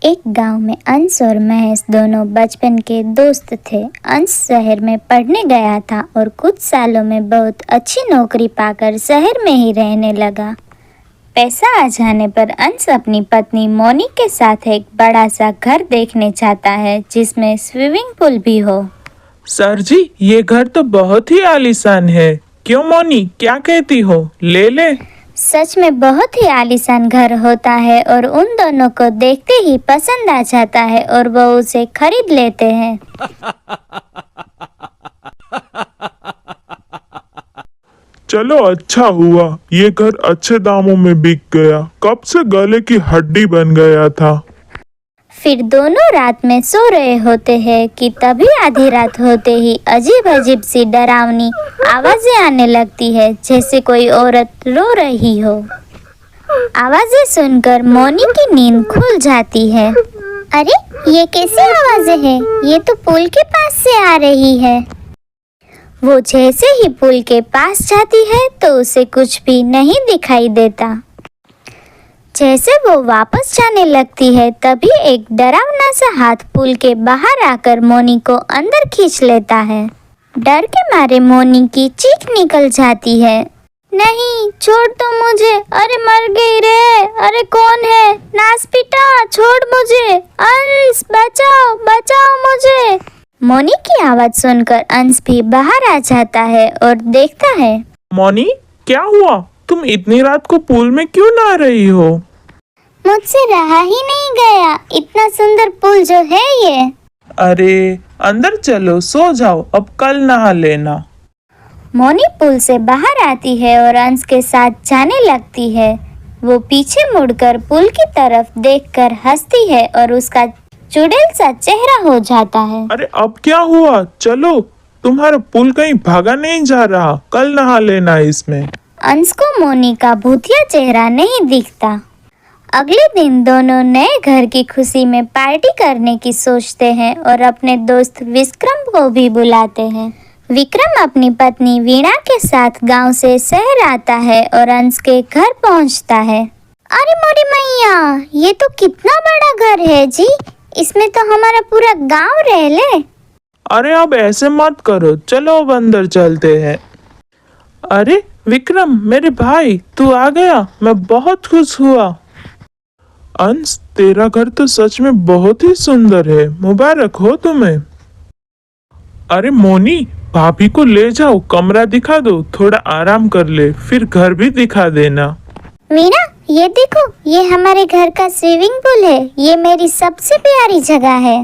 एक गांव में अंश और महेश दोनों बचपन के दोस्त थे। अंश शहर में पढ़ने गया था और कुछ सालों में बहुत अच्छी नौकरी पाकर शहर में ही रहने लगा। पैसा आ जाने पर अंश अपनी पत्नी मोनी के साथ एक बड़ा सा घर देखने चाहता है जिसमें स्विमिंग पूल भी हो। सर जी, ये घर तो बहुत ही आलीशान है। क्यों मोनी, क्या कहती हो? ले ले। सच में बहुत ही आलीशान घर होता है और उन दोनों को देखते ही पसंद आ जाता है और वो उसे खरीद लेते हैं। चलो अच्छा हुआ, ये घर अच्छे दामों में बिक गया। कब से गले की हड्डी बन गया था। फिर दोनों रात में सो रहे होते हैं कि तभी आधी रात होते ही अजीब अजीब सी डरावनी आवाजें आने लगती है, जैसे कोई औरत रो रही हो। आवाजें सुनकर मोनी की नींद खुल जाती है। अरे ये कैसी आवाजें हैं? ये तो पुल के पास से आ रही है। वो जैसे ही पुल के पास जाती है तो उसे कुछ भी नहीं दिखाई देता। जैसे वो वापस जाने लगती है तभी एक डरावना सा हाथ पुल के बाहर आकर मोनी को अंदर खींच लेता है। डर के मारे मोनी की चीख निकल जाती है। नहीं, छोड़ दो मुझे। अरे मर गई रे। अरे कौन है? नास पिटा, छोड़ मुझे। अंश बचाओ, बचाओ मुझे। मोनी की आवाज सुनकर अंश भी बाहर आ जाता है और देखता है। मोनी, क्या हुआ? तुम इतनी रात को पूल में क्यों नहा रही हो? मुझसे रहा ही नहीं गया, इतना सुंदर पुल जो है ये। अरे अंदर चलो, सो जाओ, अब कल नहा लेना। मोनी पुल से बाहर आती है और अंश के साथ जाने लगती है। वो पीछे मुड़कर पुल की तरफ देखकर हंसती है और उसका चुड़ैल सा चेहरा हो जाता है। अरे अब क्या हुआ? चलो, तुम्हारा पुल कहीं भागा नहीं जा रहा। कल नहा लेना इसमें। अंश को मोनी का भूतिया चेहरा नहीं दिखता। अगले दिन दोनों नए घर की खुशी में पार्टी करने की सोचते हैं और अपने दोस्त विक्रम को भी बुलाते हैं। विक्रम अपनी पत्नी वीणा के साथ गांव से शहर आता है और अंश के घर पहुंचता है। अरे मोरी मैया, ये तो कितना बड़ा घर है जी। इसमें तो हमारा पूरा गांव रह ले। अरे अब ऐसे मत करो, चलो अब अंदर चलते हैं। अरे विक्रम, मेरे भाई, तू आ गया। मैं बहुत खुश हुआ। अंश, तेरा घर तो सच में बहुत ही सुंदर है। मुबारक हो तुम्हें। अरे मोनी, भाभी को ले जाओ, कमरा दिखा दो, थोड़ा आराम कर ले, फिर घर भी दिखा देना। वीणा, ये देखो, ये हमारे घर का स्विमिंग पूल है। ये मेरी सबसे प्यारी जगह है।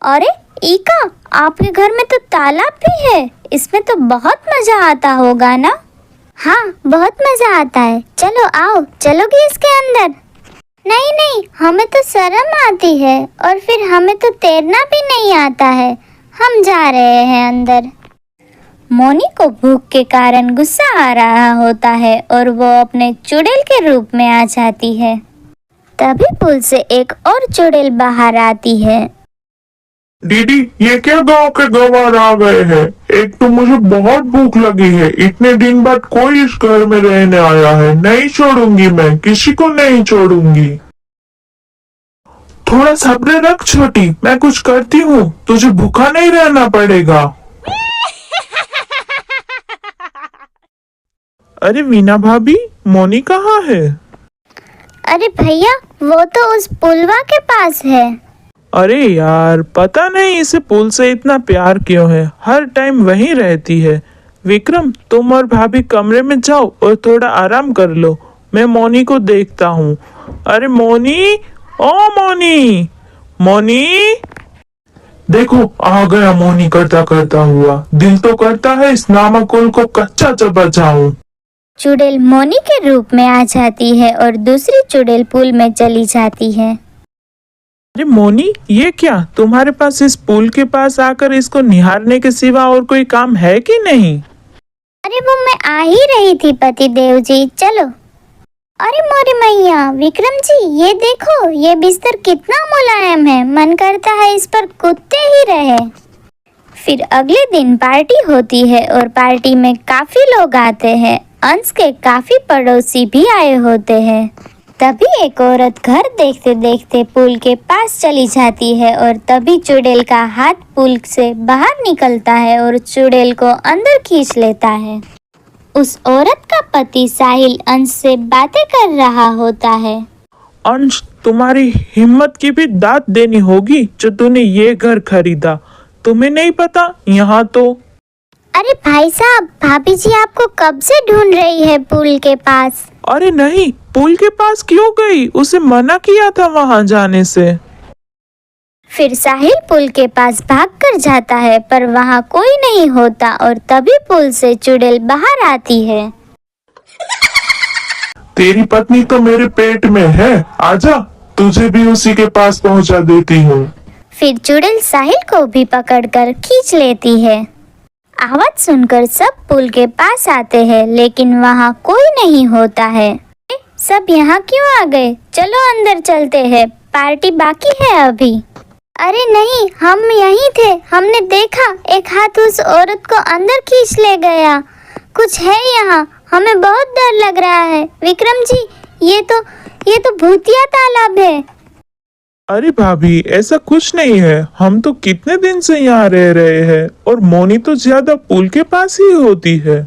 अरे ईका, आपके घर में तो तालाब भी है। इसमें तो बहुत मजा आता होगा ना? हाँ, बहुत मजा आता है। चलो आओ, चलोगे इसके अंदर? नहीं नहीं, हमें तो शर्म आती है और फिर हमें तो तैरना भी नहीं आता है। हम जा रहे हैं अंदर। मोनी को भूख के कारण गुस्सा आ रहा होता है और वो अपने चुड़ैल के रूप में आ जाती है। तभी पुल से एक और चुड़ैल बाहर आती है। दीदी, ये क्या गांव के गंवार आ गए हैं? एक तो मुझे बहुत भूख लगी है। इतने दिन बाद कोई इस घर में रहने आया है। नहीं छोड़ूंगी, मैं किसी को नहीं छोड़ूंगी। थोड़ा सब्र रख छोटी, मैं कुछ करती हूँ। तुझे भूखा नहीं रहना पड़ेगा। अरे वीणा भाभी, मोनी कहाँ है? अरे भैया, वो तो उस पुलवा के पास है। अरे यार, पता नहीं इसे पुल से इतना प्यार क्यों है। हर टाइम वहीं रहती है। विक्रम, तुम और भाभी कमरे में जाओ और थोड़ा आराम कर लो। मैं मोनी को देखता हूँ। अरे मोनी, ओ मोनी, मोनी। देखो, आ गया मोनी करता करता हुआ। दिल तो करता है इस नामाकुल को कच्चा चबा जाऊं। चुड़ैल मोनी के रूप में आ जाती है और दूसरी चुड़ैल पुल में चली जाती है। अरे मोनी, ये क्या? तुम्हारे पास इस पुल के पास आकर इसको निहारने के सिवा और कोई काम है कि नहीं? अरे वो मैं आ ही रही थी पति देव जी, चलो। अरे मोरी मैया, विक्रम जी, ये देखो, ये बिस्तर कितना मुलायम है। मन करता है इस पर कूदते ही रहे। फिर अगले दिन पार्टी होती है और पार्टी में काफी लोग आते हैं। अंश के काफी पड़ोसी भी आए होते हैं। तभी एक औरत घर देखते देखते पुल के पास चली जाती है और तभी चुड़ैल का हाथ पुल से बाहर निकलता है और चुड़ैल को अंदर खींच लेता है। उस औरत का पति साहिल अंश से बातें कर रहा होता है। अंश, तुम्हारी हिम्मत की भी दाद देनी होगी जो तूने ये घर खरीदा। तुम्हें नहीं पता यहाँ तो। अरे भाई साहब, भाभी जी आपको कब से ढूंढ रही है पुल के पास। अरे नहीं, पुल के पास क्यों गई? उसे मना किया था वहाँ जाने से। फिर साहिल पुल के पास भागकर जाता है पर वहाँ कोई नहीं होता और तभी पुल से चुड़ैल बाहर आती है। तेरी पत्नी तो मेरे पेट में है, आजा, तुझे भी उसी के पास पहुंचा देती हूँ। फिर चुड़ैल साहिल को भी पकड़कर खींच लेती है। आवाज सुनकर सब पुल के पास आते हैं लेकिन वहाँ कोई नहीं होता है। सब यहाँ क्यों आ गए? चलो अंदर चलते हैं, पार्टी बाकी है अभी। अरे नहीं, हम यहीं थे, हमने देखा एक हाथ उस औरत को अंदर खींच ले गया। कुछ है यहाँ, हमें बहुत डर लग रहा है। विक्रम जी, ये तो भूतिया तालाब है। अरे भाभी, ऐसा कुछ नहीं है। हम तो कितने दिन से यहाँ रह रहे हैं और मोनी तो ज्यादा पुल के पास ही होती है।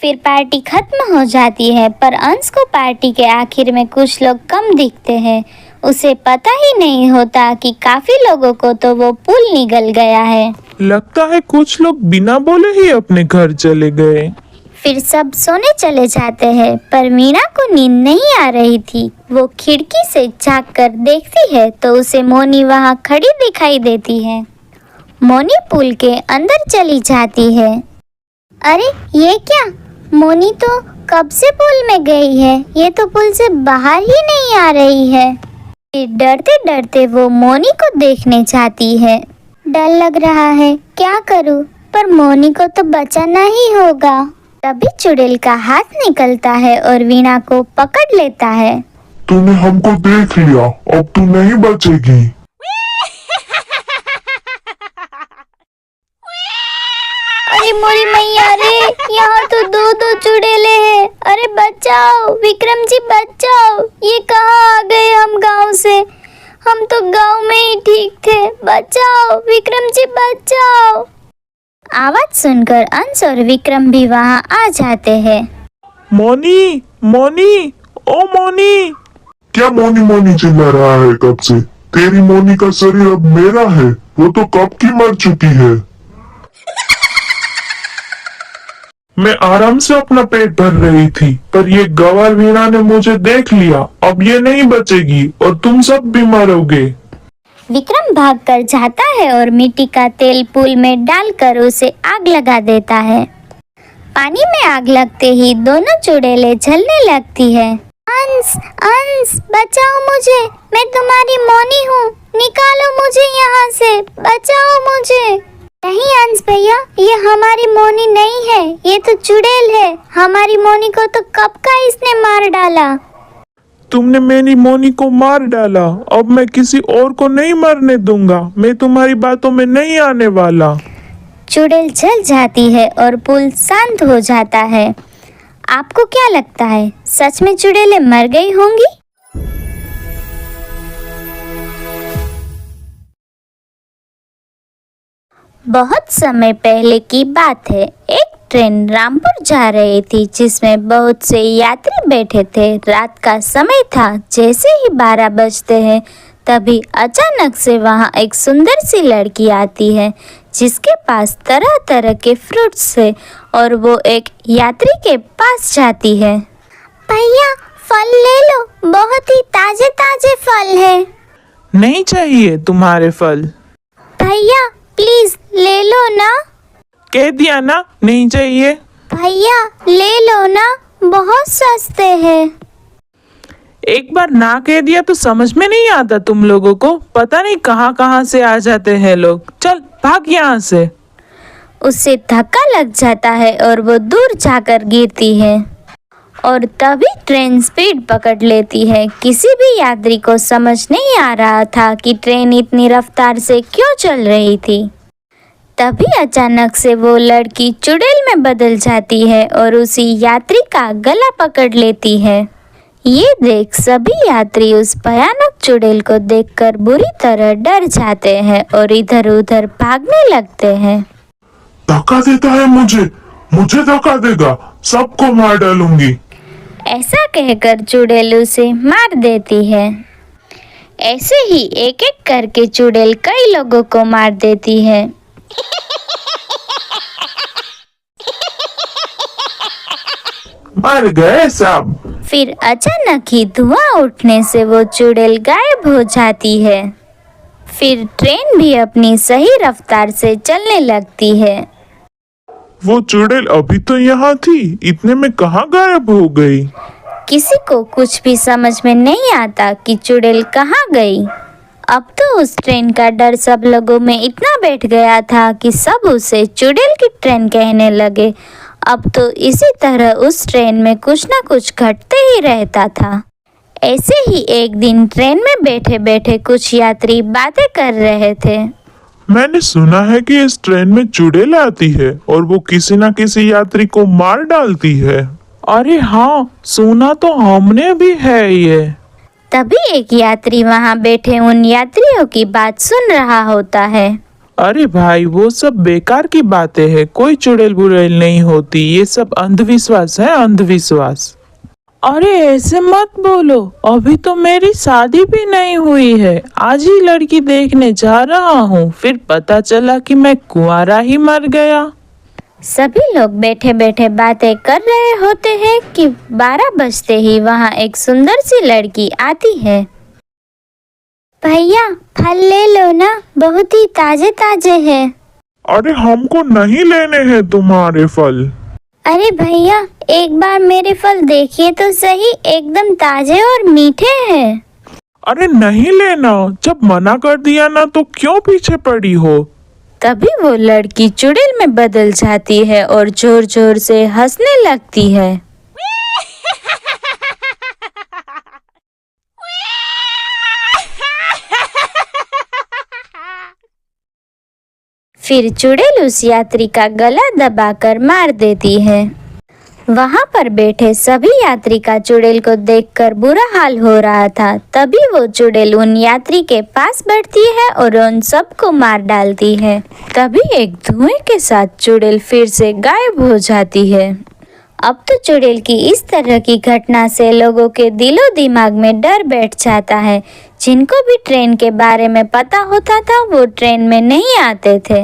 फिर पार्टी खत्म हो जाती है पर अंश को पार्टी के आखिर में कुछ लोग कम दिखते हैं। उसे पता ही नहीं होता कि काफी लोगों को तो वो पुल निगल गया है। लगता है कुछ लोग बिना बोले ही अपने घर चले गए। फिर सब सोने चले जाते हैं पर मीना को नींद नहीं आ रही थी। वो खिड़की से झांक कर देखती है तो उसे मोनी वहाँ खड़ी दिखाई देती है। मोनी पुल के अंदर चली जाती है। अरे ये क्या, मोनी तो कब से पुल में गई है, ये तो पुल से बाहर ही नहीं आ रही है। फिर डरते डरते वो मोनी को देखने जाती है। डर लग रहा है, क्या करूं, पर मोनी को तो बचाना ही होगा। तभी चुड़ैल का हाथ निकलता है और वीणा को पकड़ लेता है। तूने हमको देख लिया, अब तू नहीं बचेगी। अरे मोरी मैया रे, यहाँ तो दो चुड़ैले हैं। अरे बचाओ, विक्रम जी बचाओ, ये कहाँ आ गए हम गांव से? हम तो गांव में ही ठीक थे। बचाओ विक्रम जी बचाओ। आवाज सुनकर अंश और विक्रम भी वहाँ आ जाते हैं। मोनी, मोनी, ओ मोनी। क्या मोनी मोनी चिल्ला रहा है कब से? तेरी मोनी का शरीर अब मेरा है, वो तो कब की मर चुकी है। मैं आराम से अपना पेट भर रही थी पर ये गंवार वीणा ने मुझे देख लिया। अब ये नहीं बचेगी और तुम सब भी मरोगे। विक्रम भागकर जाता है और मिट्टी का तेल पुल में डालकर उसे आग लगा देता है। पानी में आग लगते ही दोनों चुड़ैलें जलने लगती है। अंश, अंश बचाओ मुझे, मैं तुम्हारी मोनी हूँ, निकालो मुझे यहाँ से, बचाओ मुझे। नहीं अंश भैया, ये हमारी मोनी नहीं है, ये तो चुड़ैल है। हमारी मोनी को तो कब का इसने मार डाला। तुमने मेरी मोनी को मार डाला, अब मैं किसी और को नहीं मरने दूंगा। मैं तुम्हारी बातों में नहीं आने वाला। चुड़ैल जल जाती है और पुल शांत हो जाता है। आपको क्या लगता है, सच में चुड़ैलें मर गई होंगी? बहुत समय पहले की बात है। एक ट्रेन रामपुर जा रही थी जिसमें बहुत से यात्री बैठे थे। रात का समय था। जैसे ही 12 बजते हैं तभी अचानक से वहाँ एक सुंदर सी लड़की आती है जिसके पास तरह तरह के फ्रूट्स है और वो एक यात्री के पास जाती है। भैया फल ले लो, बहुत ही ताजे ताजे फल है। नहीं चाहिए तुम्हारे फल। भैया प्लीज ले लो ना। कह दिया ना, नहीं चाहिए। भैया ले लो ना, बहुत सस्ते हैं। एक बार ना कह दिया तो समझ में नहीं आता तुम लोगों को। पता नहीं कहाँ कहाँ से आ जाते हैं लोग। चल भाग यहाँ से। उसे धक्का लग जाता है और वो दूर जाकर गिरती है और तभी ट्रेन स्पीड पकड़ लेती है। किसी भी यात्री को समझ नहीं आ रहा था कि ट्रेन इतनी रफ्तार से क्यों चल रही थी। तभी अचानक से वो लड़की चुड़ैल में बदल जाती है और उसी यात्री का गला पकड़ लेती है। ये देख सभी यात्री उस भयानक चुड़ैल को देखकर बुरी तरह डर जाते हैं और इधर उधर भागने लगते हैं। धक्का देता है मुझे धक्का देगा, सबको मार डालूंगी। ऐसा कहकर चुड़ैल उसे मार देती है। ऐसे ही एक एक करके चुड़ैल कई लोगों को मार देती है। मर गए सब। फिर अचानक ही धुआं उठने से वो चुड़ैल गायब हो जाती है। फिर ट्रेन भी अपनी सही रफ्तार से चलने लगती है। वो चुड़ैल अभी तो यहाँ थी, इतने में कहाँ गायब हो गई? किसी को कुछ भी समझ में नहीं आता कि चुड़ैल कहाँ गई। अब तो उस ट्रेन का डर सब लोगों में इतना बैठ गया था कि सब उसे चुड़ैल की ट्रेन कहने लगे। अब तो इसी तरह उस ट्रेन में कुछ ना कुछ घटते ही रहता था। ऐसे ही एक दिन ट्रेन में बैठे बैठे कुछ यात्री बातें कर रहे थे। मैंने सुना है कि इस ट्रेन में चुड़ैल आती है और वो किसी न किसी यात्री को मार डालती है। अरे हाँ, सुना तो हमने भी है ये। तभी एक यात्री वहां बैठे उन यात्रियों की बात सुन रहा होता है। अरे भाई, वो सब बेकार की बातें हैं, कोई चुड़ैल बुड़ैल नहीं होती, ये सब अंधविश्वास है, अंधविश्वास। अरे ऐसे मत बोलो, अभी तो मेरी शादी भी नहीं हुई है, आज ही लड़की देखने जा रहा हूँ, फिर पता चला कि मैं कुंवारा ही मर गया। सभी लोग बैठे बैठे बातें कर रहे होते हैं कि 12 बजते ही वहां एक सुंदर सी लड़की आती है। भैया फल ले लो ना, बहुत ही ताजे ताजे हैं। अरे हमको नहीं लेने हैं तुम्हारे फल। अरे भैया एक बार मेरे फल देखिए तो सही, एकदम ताजे और मीठे हैं। अरे नहीं लेना, जब मना कर दिया ना तो क्यों पीछे पड़ी हो? तभी वो लड़की चुड़ैल में बदल जाती है और जोर जोर से हंसने लगती है। फिर चुड़ैल उस यात्री का गला दबाकर मार देती है। वहां पर बैठे सभी यात्री का चुड़ैल को देखकर बुरा हाल हो रहा था। तभी वो चुड़ैल उन यात्री के पास बैठती है और उन सबको मार डालती है। तभी एक धुएं के साथ चुड़ैल फिर से गायब हो जाती है। अब तो चुड़ैल की इस तरह की घटना से लोगों के दिलो दिमाग में डर बैठ जाता है। जिनको भी ट्रेन के बारे में पता होता था वो ट्रेन में नहीं आते थे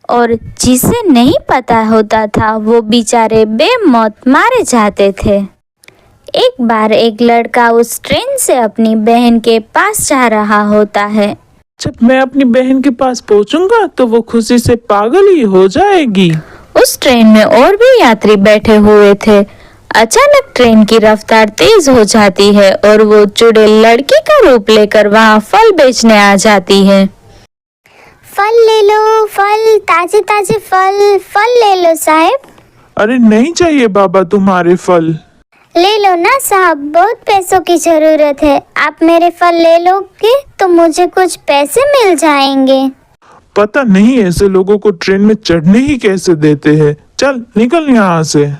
और जिसे नहीं पता होता था वो बेचारे बेमौत मारे जाते थे। एक बार एक लड़का उस ट्रेन से अपनी बहन के पास जा रहा होता है। जब मैं अपनी बहन के पास पहुंचूंगा तो वो खुशी से पागल ही हो जाएगी। उस ट्रेन में और भी यात्री बैठे हुए थे। अचानक ट्रेन की रफ्तार तेज हो जाती है और वो चुड़ैल लड़की का रूप लेकर वहां फल बेचने आ जाती है। फल ले लो, फल, ताजे ताजे फल, फल ले लो साहब। अरे नहीं चाहिए बाबा तुम्हारे फल। ले लो ना साहब, बहुत पैसों की जरूरत है। आप मेरे फल ले लोगे तो मुझे कुछ पैसे मिल जाएंगे। पता नहीं ऐसे लोगों को ट्रेन में चढ़ने ही कैसे देते हैं। चल निकल यहाँ से।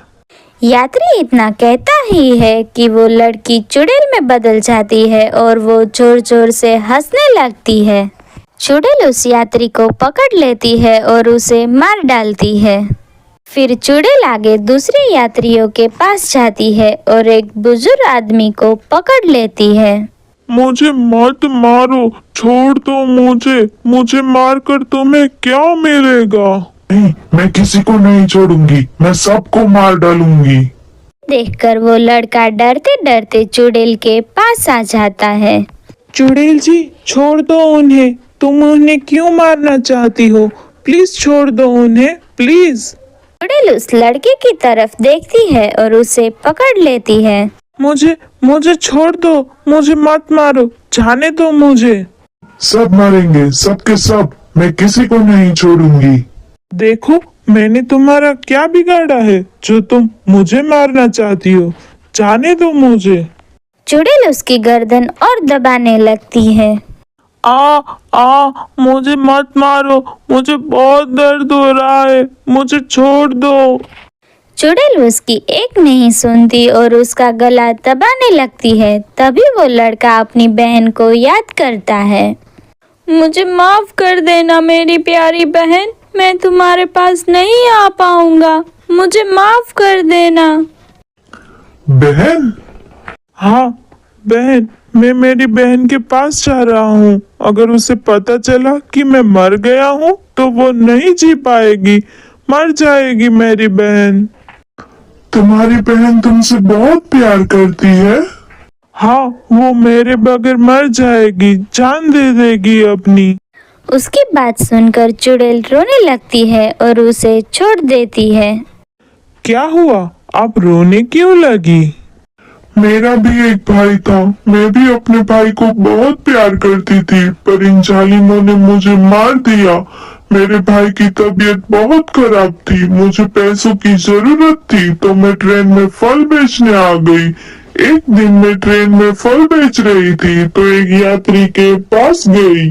यात्री इतना कहता ही है कि वो लड़की चुड़ैल में बदल जाती है और वो जोर जोर से हंसने लगती है। चुड़ैल उस यात्री को पकड़ लेती है और उसे मार डालती है। फिर चुड़ैल आगे दूसरे यात्रियों के पास जाती है और एक बुजुर्ग आदमी को पकड़ लेती है। मुझे मत मारो, छोड़ दो मुझे मारकर तुम्हें क्या मिलेगा? नहीं, मैं किसी को नहीं छोड़ूंगी, मैं सबको मार डालूंगी। देखकर वो लड़का डरते डरते चुड़ैल के पास आ जाता है। चुड़ैल जी छोड़ दो उन्हें, तुम उन्हें क्यों मारना चाहती हो? प्लीज छोड़ दो उन्हें, प्लीज। चुड़ैल उस लड़के की तरफ देखती है और उसे पकड़ लेती है। मुझे छोड़ दो, मुझे मत मारो, जाने दो मुझे। सब मरेंगे, सबके सब, मैं किसी को नहीं छोड़ूंगी। देखो मैंने तुम्हारा क्या बिगाड़ा है जो तुम मुझे मारना चाहती हो, जाने दो मुझे। चुड़ैल उसकी गर्दन और दबाने लगती है। मुझे मत मारो, मुझे बहुत दर्द हो रहा है, मुझे छोड़ दो। चुड़ैल उसकी एक नहीं सुनती और उसका गला दबाने लगती है। तभी वो लड़का अपनी बहन को याद करता है। मुझे माफ कर देना मेरी प्यारी बहन, मैं तुम्हारे पास नहीं आ पाऊंगा, मुझे माफ कर देना। बहन, हाँ बहन, मैं मेरी बहन के पास जा रहा हूँ। अगर उसे पता चला कि मैं मर गया हूँ तो वो नहीं जी पाएगी, मर जाएगी मेरी बहन। तुम्हारी बहन तुमसे बहुत प्यार करती है। हाँ, वो मेरे बगैर मर जाएगी, जान दे देगी अपनी। उसकी बात सुनकर चुड़ैल रोने लगती है और उसे छोड़ देती है। क्या हुआ, आप रोने क्यों लगी? मेरा भी एक भाई था, मैं भी अपने भाई को बहुत प्यार करती थी, पर इन जालिमों ने मुझे मार दिया। मेरे भाई की तबीयत बहुत खराब थी, मुझे पैसों की जरूरत थी, तो मैं ट्रेन में फल बेचने आ गई। एक दिन मैं ट्रेन में फल बेच रही थी तो एक यात्री के पास गई।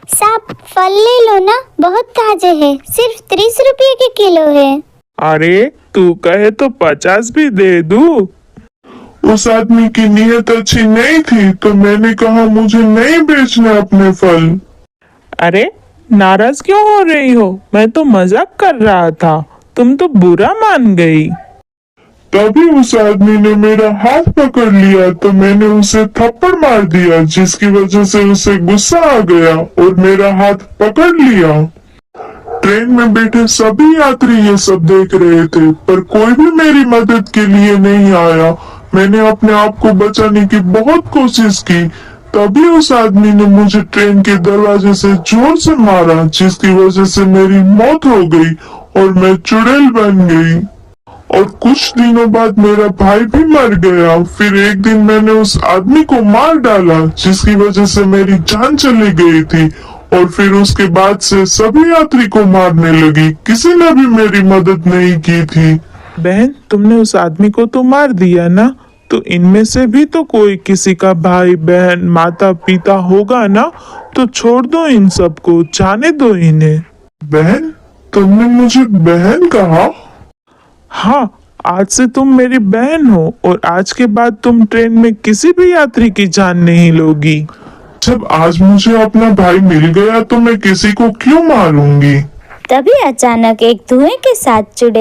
साहब फल ले लो ना, बहुत ताजे है, सिर्फ 30 रुपये के किलो है। अरे तू कहे तो 50 भी दे दूं। उस आदमी की नीयत अच्छी नहीं थी तो मैंने कहा मुझे नहीं बेचना अपने फल। अरे नाराज क्यों हो रही हो, मैं तो मजाक कर रहा था, तुम तो बुरा मान गई। तभी उस आदमी ने मेरा हाथ पकड़ लिया तो मैंने उसे थप्पड़ मार दिया, जिसकी वजह से उसे गुस्सा आ गया और मेरा हाथ पकड़ लिया। ट्रेन में बैठे सभी यात्री ये सब देख रहे थे, पर कोई भी मेरी मदद के लिए नहीं आया। मैंने अपने आप को बचाने की बहुत कोशिश की, तभी उस आदमी ने मुझे ट्रेन के दरवाजे से जोर से मारा, जिसकी वजह से मेरी मौत हो गई और मैं चुड़ैल बन गई। और कुछ दिनों बाद मेरा भाई भी मर गया। फिर एक दिन मैंने उस आदमी को मार डाला, जिसकी वजह से मेरी जान चली गई थी। और फिर उसके बाद से सभी यात्री को मारने लगी, किसी ने भी मेरी मदद नहीं की थी। बहन, तुमने उस आदमी को तो मार दिया ना, तो इनमें से भी तो कोई किसी का भाई बहन माता पिता होगा ना, तो छोड़ दो इन सबको, जाने दो इन्हें। बहन, तुमने मुझे बहन कहा? हाँ, आज से तुम मेरी बहन हो और आज के बाद तुम ट्रेन में किसी भी यात्री की जान नहीं लोगी। जब आज मुझे अपना भाई मिल गया तो मैं किसी को क्यों मारूंगी? तभी अचानक एक धुएं के साथ चुड़ैल